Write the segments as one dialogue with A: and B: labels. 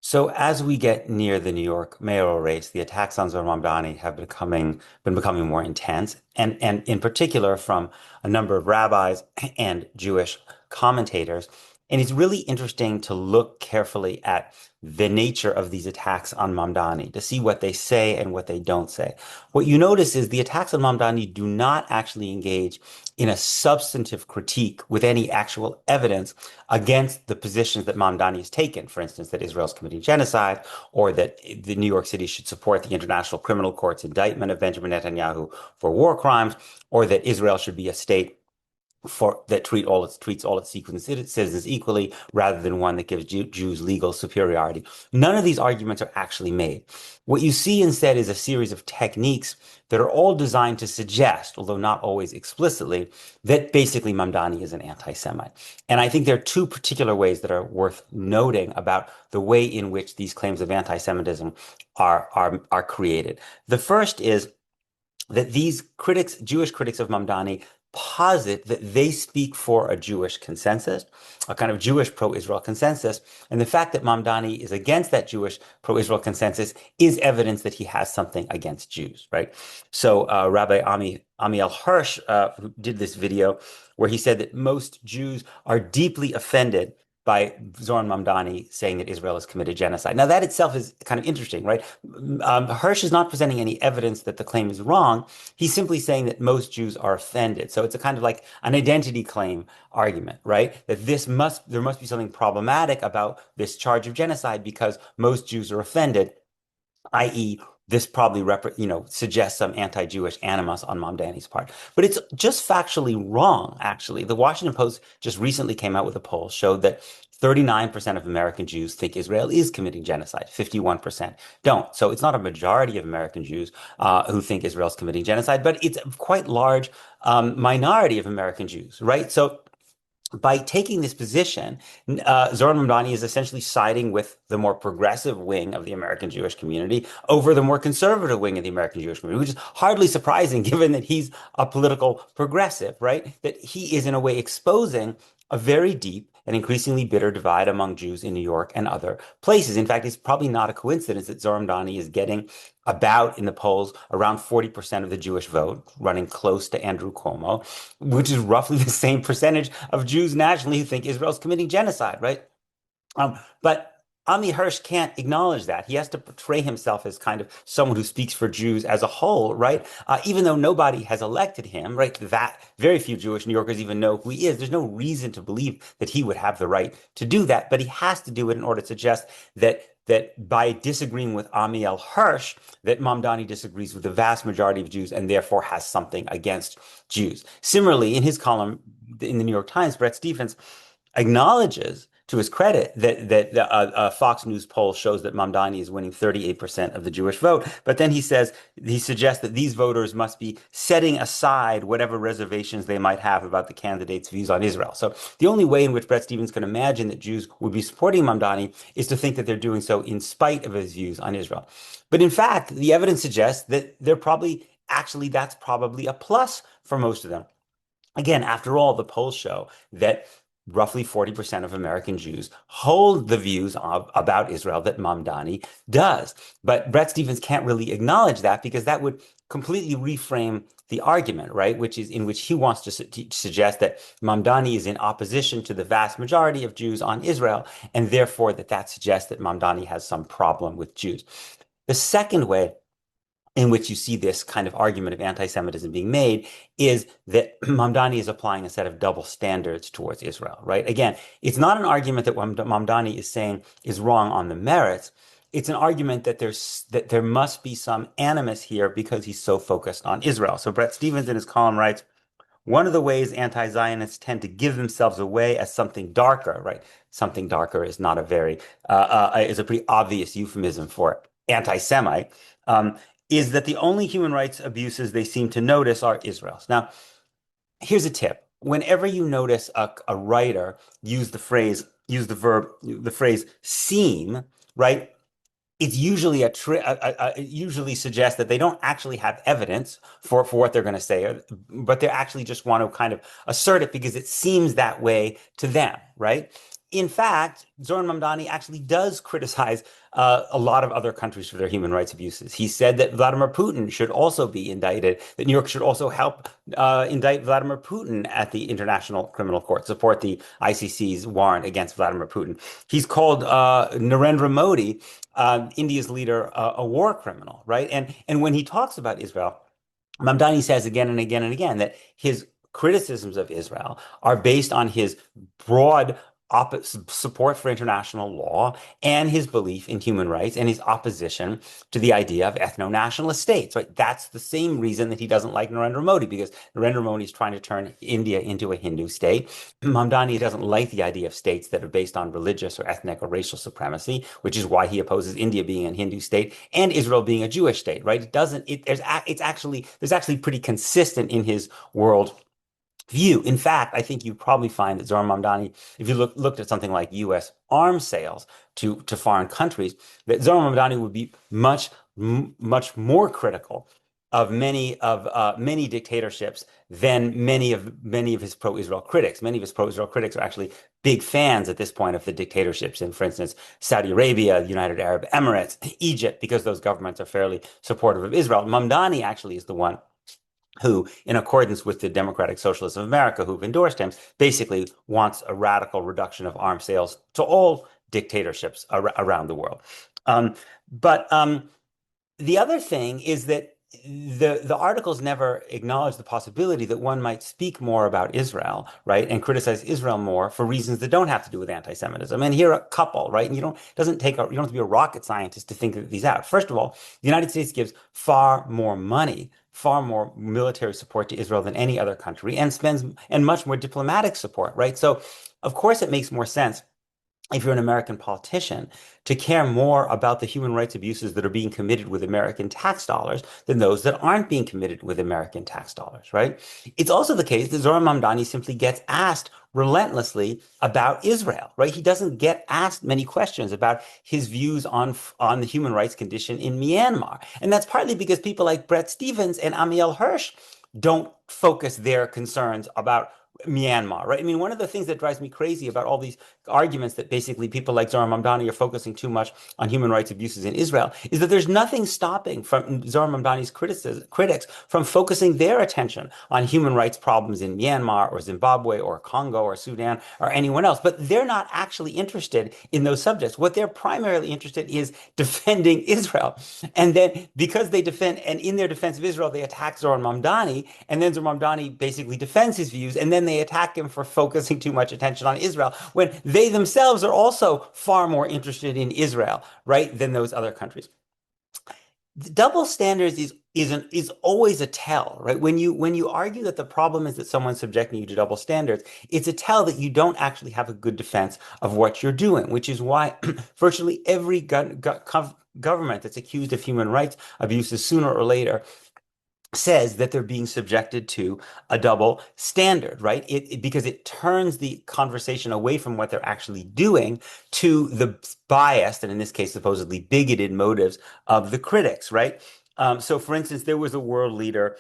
A: So as we get near the New York mayoral race, the attacks on Zohran Mamdani have been becoming more intense, and in particular from a number of rabbis and Jewish commentators. And it's really interesting to look carefully at the nature of these attacks on Mamdani to see what they say and what they don't say. What you notice is the attacks on Mamdani do not actually engage in a substantive critique with any actual evidence against the positions that Mamdani has taken. For instance, that Israel's committing genocide, or that the New York City should support the International Criminal Court's indictment of Benjamin Netanyahu for war crimes, or that Israel should be a state that treats all its citizens equally, rather than one that gives Jews legal superiority. None of these arguments are actually made. What you see instead is a series of techniques that are all designed to suggest, although not always explicitly, that basically Mamdani is an anti-Semite. And I think there are two particular ways that are worth noting about the way in which these claims of anti-Semitism are created. The first is that these critics, Jewish critics of Mamdani, posit that they speak for a Jewish consensus, a kind of Jewish pro-Israel consensus. And the fact that Mamdani is against that Jewish pro-Israel consensus is evidence that he has something against Jews, right? So Rabbi Amiel Hirsch, who did this video, where he said that most Jews are deeply offended by Zohran Mamdani saying that Israel has committed genocide. Now, that itself is kind of interesting, right? Hirsch is not presenting any evidence that the claim is wrong. He's simply saying that most Jews are offended. So it's a kind of like an identity claim argument, right? That there must be something problematic about this charge of genocide because most Jews are offended, i.e., this probably suggests some anti-Jewish animus on Mamdani's part. But it's just factually wrong, actually. The Washington Post just recently came out with a poll, showed that 39% of American Jews think Israel is committing genocide. 51% don't. So it's not a majority of American Jews who think Israel is committing genocide, but it's a quite large minority of American Jews, right? So by taking this position, Zohran Mamdani is essentially siding with the more progressive wing of the American Jewish community over the more conservative wing of the American Jewish community, which is hardly surprising given that he's a political progressive, right? That he is in a way exposing a very deep and increasingly bitter divide among Jews in New York and other places. In fact, it's probably not a coincidence that Zohran Mamdani is getting about in the polls around 40% of the Jewish vote, running close to Andrew Cuomo, which is roughly the same percentage of Jews nationally who think Israel's committing genocide, right? But Ami Hirsch can't acknowledge that. He has to portray himself as kind of someone who speaks for Jews as a whole, right? Even though nobody has elected him, right? That very few Jewish New Yorkers even know who he is. There's no reason to believe that he would have the right to do that, but he has to do it in order to suggest that by disagreeing with Amiel Hirsch, that Mamdani disagrees with the vast majority of Jews and therefore has something against Jews. Similarly, in his column in the New York Times, Bret Stephens acknowledges, to his credit, that a Fox News poll shows that Mamdani is winning 38% of the Jewish vote. But then he suggests that these voters must be setting aside whatever reservations they might have about the candidate's views on Israel. So the only way in which Bret Stephens can imagine that Jews would be supporting Mamdani is to think that they're doing so in spite of his views on Israel. But in fact, the evidence suggests that that's probably a plus for most of them. Again, after all, the polls show that roughly 40% of American Jews hold the views about Israel that Mamdani does. But Bret Stephens can't really acknowledge that because that would completely reframe the argument, right? Which is in which he wants to suggest that Mamdani is in opposition to the vast majority of Jews on Israel, and therefore that suggests that Mamdani has some problem with Jews. The second way in which you see this kind of argument of anti-Semitism being made is that Mamdani is applying a set of double standards towards Israel, right? Again, it's not an argument that Mamdani is saying is wrong on the merits. It's an argument that there must be some animus here because he's so focused on Israel. So Bret Stephens in his column writes, one of the ways anti-Zionists tend to give themselves away as something darker, right? Something darker is not is a pretty obvious euphemism for anti-Semite. Is that the only human rights abuses they seem to notice are Israel's. Now, here's a tip. Whenever you notice a writer use the phrase seem, right? It's usually it usually suggests that they don't actually have evidence for what they're going to say, but they actually just want to kind of assert it because it seems that way to them, right? in fact, Zohran Mamdani actually does criticize a lot of other countries for their human rights abuses. He said that Vladimir Putin should also be indicted, that New York should also help indict Vladimir Putin at the International Criminal Court, support the ICC's warrant against Vladimir Putin. He's called Narendra Modi, India's leader, a war criminal, right? And when he talks about Israel, Mamdani says again and again and again that his criticisms of Israel are based on his broad support for international law and his belief in human rights and his opposition to the idea of ethno-nationalist states, right? That's the same reason that he doesn't like Narendra Modi, because Narendra Modi is trying to turn India into a Hindu state. Mamdani doesn't like the idea of states that are based on religious or ethnic or racial supremacy, which is why he opposes India being a Hindu state and Israel being a Jewish state, right? There's actually pretty consistent in his world view. In fact, I think you probably find that Zohran Mamdani, if you looked at something like U.S. arms sales to foreign countries, that Zohran Mamdani would be much more critical of many dictatorships than many of his pro-Israel critics. Many of his pro-Israel critics are actually big fans at this point of the dictatorships in, for instance, Saudi Arabia, the United Arab Emirates, Egypt, because those governments are fairly supportive of Israel. Mamdani actually is the one who, in accordance with the Democratic Socialists of America, who've endorsed him, basically wants a radical reduction of arms sales to all dictatorships around the world. But the other thing is that the articles never acknowledge the possibility that one might speak more about Israel, right, and criticize Israel more for reasons that don't have to do with anti-Semitism. And here are a couple, right? And you don't have to be a rocket scientist to think these out. First of all, the United States gives far more money, far more military support to Israel than any other country, and much more diplomatic support, right? So, of course, it makes more sense, if you're an American politician, to care more about the human rights abuses that are being committed with American tax dollars than those that aren't being committed with American tax dollars, right? It's also the case that Zohran Mamdani simply gets asked relentlessly about Israel, right? He doesn't get asked many questions about his views on the human rights condition in Myanmar. And that's partly because people like Bret Stephens and Amiel Hirsch don't focus their concerns about Myanmar, right? I mean, one of the things that drives me crazy about all these arguments that basically people like Zohran Mamdani are focusing too much on human rights abuses in Israel is that there's nothing stopping from Zohran Mamdani's critics from focusing their attention on human rights problems in Myanmar or Zimbabwe or Congo or Sudan or anyone else. But they're not actually interested in those subjects. What they're primarily interested in is defending Israel. And then because they defend, and in their defense of Israel, they attack Zohran Mamdani, and then Zohran Mamdani basically defends his views, and then they attack him for focusing too much attention on Israel, when they themselves are also far more interested in Israel, right, than those other countries. The double standards is always a tell, right? When you argue that the problem is that someone's subjecting you to double standards, it's a tell that you don't actually have a good defense of what you're doing, which is why virtually every government that's accused of human rights abuses sooner or later says that they're being subjected to a double standard, right? Because it turns the conversation away from what they're actually doing to the biased, and in this case, supposedly bigoted motives of the critics, right? So, for instance, there was a world leader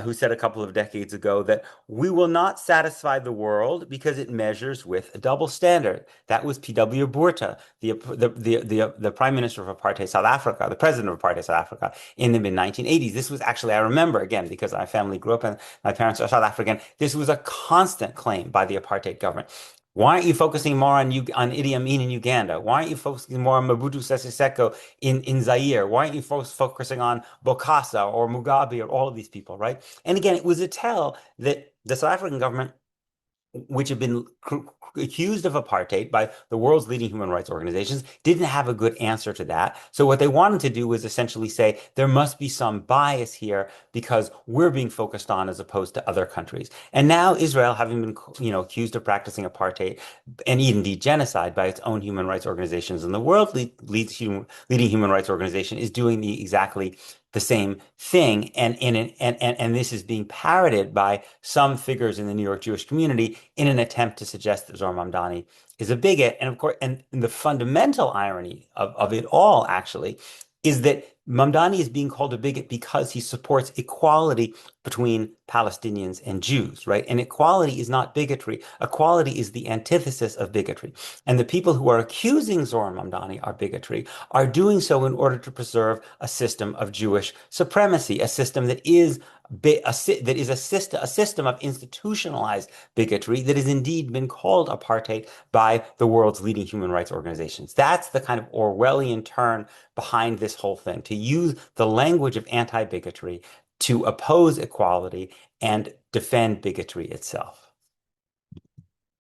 A: who said a couple of decades ago that we will not satisfy the world because it measures with a double standard. That was P.W. Botha, the prime minister of apartheid South Africa, the president of apartheid South Africa in the mid-1980s. This was actually, I remember again, because my family grew up and my parents are South African, this was a constant claim by the apartheid government. Why aren't you focusing more on Idi Amin in Uganda? Why aren't you focusing more on Mobutu Sese Seko in Zaire? Why aren't you focusing on Bokassa or Mugabe or all of these people, right? And again, it was a tell that the South African government, which had been accused of apartheid by the world's leading human rights organizations, didn't have a good answer to that. So what they wanted to do was essentially say there must be some bias here because we're being focused on as opposed to other countries. And now Israel, having been accused of practicing apartheid and indeed genocide by its own human rights organizations, and the world leading human rights organization is doing exactly the same thing, and this is being parroted by some figures in the New York Jewish community in an attempt to suggest that Zohran Mamdani is a bigot. And of course, and the fundamental irony of it all actually is that Mamdani is being called a bigot because he supports equality between Palestinians and Jews, right? And equality is not bigotry. Equality is the antithesis of bigotry. And the people who are accusing Zohran Mamdani of bigotry are doing so in order to preserve a system of Jewish supremacy, a system that is a system of institutionalized bigotry that has indeed been called apartheid by the world's leading human rights organizations. That's the kind of Orwellian turn behind this whole thing, to use the language of anti-bigotry to oppose equality and defend bigotry itself.